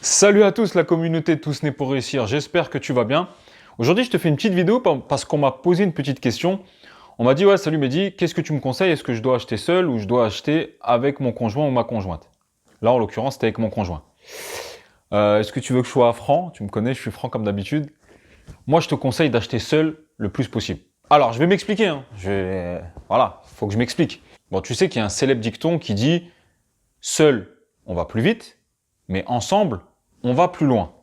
Salut à tous la communauté Tous Nés pour Réussir, j'espère que tu vas bien. Aujourd'hui je te fais une petite vidéo parce qu'on m'a posé une petite question. On m'a dit ouais salut Mehdi, qu'est-ce que tu me conseilles? Est-ce que je dois acheter seul ou je dois acheter avec mon conjoint ou ma conjointe? Là en l'occurrence c'était avec mon conjoint. Est-ce que tu veux que je sois franc? Tu me connais, je suis franc comme d'habitude. Moi je te conseille d'acheter seul le plus possible. Alors je vais m'expliquer, hein. Voilà, faut que je m'explique. Bon tu sais qu'il y a un célèbre dicton qui dit seul on va plus vite, mais ensemble on va plus loin.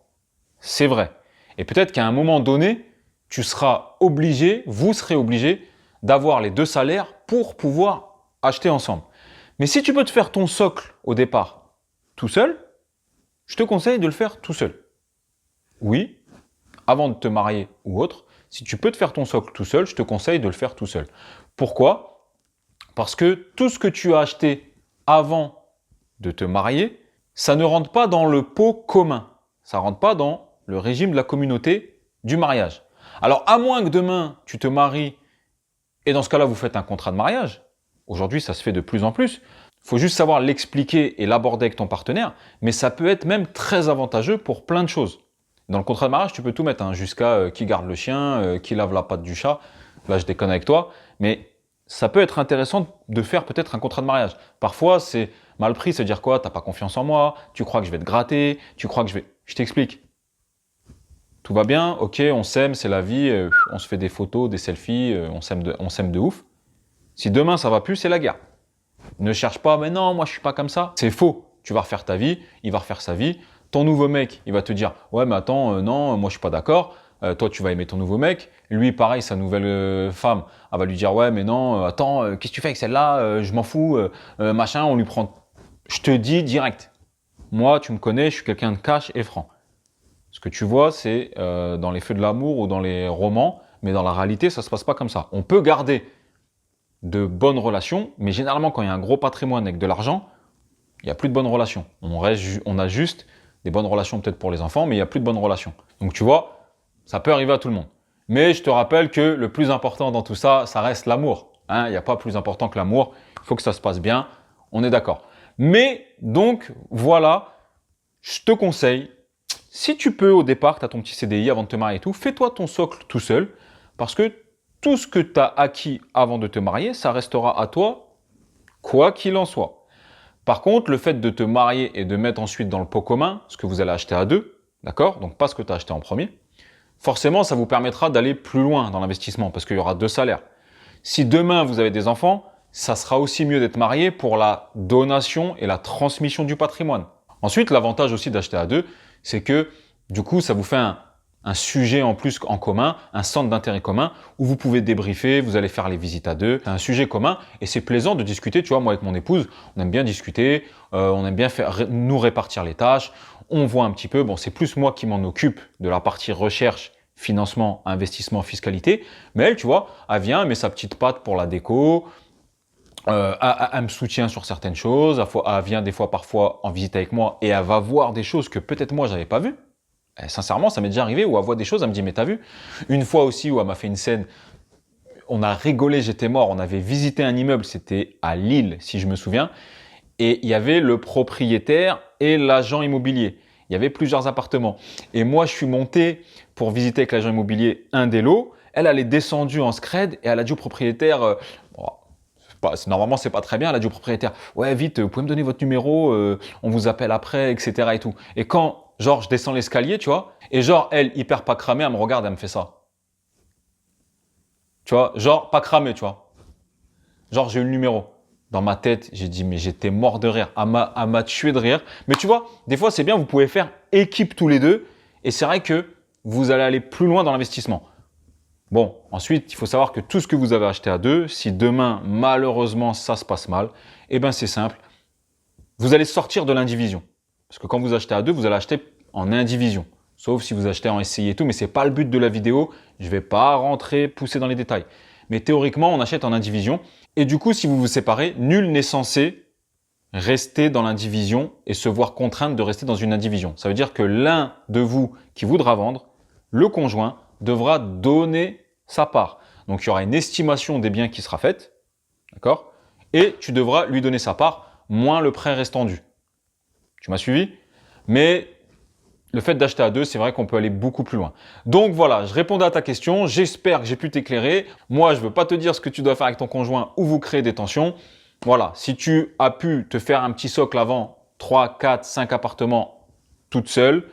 C'est vrai. Et peut-être qu'à un moment donné, tu seras obligé, vous serez obligé d'avoir les deux salaires pour pouvoir acheter ensemble. Mais si tu peux te faire ton socle au départ tout seul, je te conseille de le faire tout seul. Oui, avant de te marier ou autre, si tu peux te faire ton socle tout seul, je te conseille de le faire tout seul. Pourquoi? Parce que tout ce que tu as acheté avant de te marier, ça ne rentre pas dans le pot commun. Ça ne rentre pas dans le régime de la communauté du mariage. Alors, à moins que demain, tu te maries et dans ce cas-là, vous faites un contrat de mariage. Aujourd'hui, ça se fait de plus en plus. Il faut juste savoir l'expliquer et l'aborder avec ton partenaire, mais ça peut être même très avantageux pour plein de choses. Dans le contrat de mariage, tu peux tout mettre, hein, jusqu'à qui garde le chien, qui lave la patte du chat. Là, je déconne avec toi, mais ça peut être intéressant de faire peut-être un contrat de mariage. Parfois, c'est mal pris, c'est dire quoi? T'as pas confiance en moi, tu crois que je vais te gratter, tu crois que je vais... Je t'explique. Tout va bien, ok, on s'aime, c'est la vie, on se fait des photos, des selfies, on s'aime de ouf. Si demain ça va plus, c'est la guerre. Ne cherche pas, mais non, moi je suis pas comme ça. C'est faux. Tu vas refaire ta vie, il va refaire sa vie. Ton nouveau mec, il va te dire, ouais, mais attends, non, moi je suis pas d'accord. Toi, tu vas aimer ton nouveau mec. Lui, pareil, sa nouvelle femme, elle va lui dire, ouais, mais non, attends, qu'est-ce que tu fais avec celle-là? Je m'en fous, machin, on lui prend. Je te dis direct. Moi, tu me connais, je suis quelqu'un de cash et franc. Ce que tu vois, c'est dans les feux de l'amour ou dans les romans, mais dans la réalité, ça se passe pas comme ça. On peut garder de bonnes relations, mais généralement, quand il y a un gros patrimoine avec de l'argent, il n'y a plus de bonnes relations. On a juste des bonnes relations peut-être pour les enfants, mais il n'y a plus de bonnes relations. Donc tu vois, ça peut arriver à tout le monde. Mais je te rappelle que le plus important dans tout ça, ça reste l'amour. Hein, il n'y a pas plus important que l'amour. Il faut que ça se passe bien. On est d'accord. Mais donc, voilà, je te conseille, si tu peux au départ, tu as ton petit CDI avant de te marier et tout, fais-toi ton socle tout seul, parce que tout ce que tu as acquis avant de te marier, ça restera à toi, quoi qu'il en soit. Par contre, le fait de te marier et de mettre ensuite dans le pot commun ce que vous allez acheter à deux, d'accord? Donc pas ce que tu as acheté en premier, forcément, ça vous permettra d'aller plus loin dans l'investissement, parce qu'il y aura deux salaires. Si demain vous avez des enfants, ça sera aussi mieux d'être marié pour la donation et la transmission du patrimoine. Ensuite, l'avantage aussi d'acheter à deux, c'est que du coup, ça vous fait un sujet en plus en commun, un centre d'intérêt commun où vous pouvez débriefer, vous allez faire les visites à deux, c'est un sujet commun et c'est plaisant de discuter. Tu vois, moi avec mon épouse, on aime bien discuter, on aime bien nous répartir les tâches, on voit un petit peu, bon c'est plus moi qui m'en occupe de la partie recherche, financement, investissement, fiscalité, mais elle, tu vois, elle vient, elle met sa petite patte pour la déco, elle me soutient sur certaines choses, elle vient des fois parfois en visite avec moi et elle va voir des choses que peut-être moi j'avais pas vues. Et sincèrement, ça m'est déjà arrivé où elle voit des choses, elle me dit mais t'as vu? Une fois aussi où elle m'a fait une scène, on a rigolé, j'étais mort, on avait visité un immeuble, c'était à Lille si je me souviens, et il y avait le propriétaire et l'agent immobilier. Il y avait plusieurs appartements. Et moi je suis monté pour visiter avec l'agent immobilier un des lots, elle est descendue en scred et elle a dit au propriétaire, normalement, c'est pas très bien. Elle a dit au propriétaire, ouais, vite, vous pouvez me donner votre numéro, on vous appelle après, etc. et tout. Et quand, genre, je descends l'escalier, tu vois, et genre, elle, hyper pas cramée, elle me regarde, elle me fait ça. Tu vois, genre, pas cramée, tu vois. Genre, j'ai eu le numéro. Dans ma tête, j'ai dit, mais j'étais mort de rire. Elle m'a tué de rire. Mais tu vois, des fois, c'est bien, vous pouvez faire équipe tous les deux. Et c'est vrai que vous allez aller plus loin dans l'investissement. Bon, ensuite, il faut savoir que tout ce que vous avez acheté à deux, si demain, malheureusement, ça se passe mal, eh bien, c'est simple. Vous allez sortir de l'indivision. Parce que quand vous achetez à deux, vous allez acheter en indivision. Sauf si vous achetez en SCI et tout, mais ce n'est pas le but de la vidéo. Je ne vais pas rentrer, pousser dans les détails. Mais théoriquement, on achète en indivision. Et du coup, si vous vous séparez, nul n'est censé rester dans l'indivision et se voir contrainte de rester dans une indivision. Ça veut dire que l'un de vous qui voudra vendre, le conjoint, devra donner sa part. Donc, il y aura une estimation des biens qui sera faite, d'accord? Et tu devras lui donner sa part, moins le prêt restant dû. Tu m'as suivi? Mais le fait d'acheter à deux, c'est vrai qu'on peut aller beaucoup plus loin. Donc voilà, je répondais à ta question. J'espère que j'ai pu t'éclairer. Moi, je ne veux pas te dire ce que tu dois faire avec ton conjoint ou vous créer des tensions. Voilà, si tu as pu te faire un petit socle avant 3, 4, 5 appartements toute seule,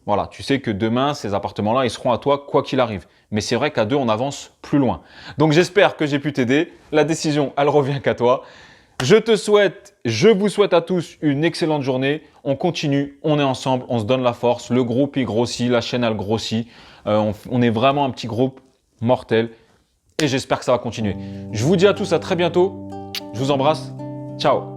voilà, tu sais que demain, ces appartements-là, ils seront à toi quoi qu'il arrive. Mais c'est vrai qu'à deux, on avance plus loin. Donc j'espère que j'ai pu t'aider. La décision, elle revient qu'à toi. Je vous souhaite à tous une excellente journée. On continue, on est ensemble, on se donne la force. Le groupe, il grossit, la chaîne, elle grossit. On est vraiment un petit groupe mortel. Et j'espère que ça va continuer. Je vous dis à tous à très bientôt. Je vous embrasse. Ciao.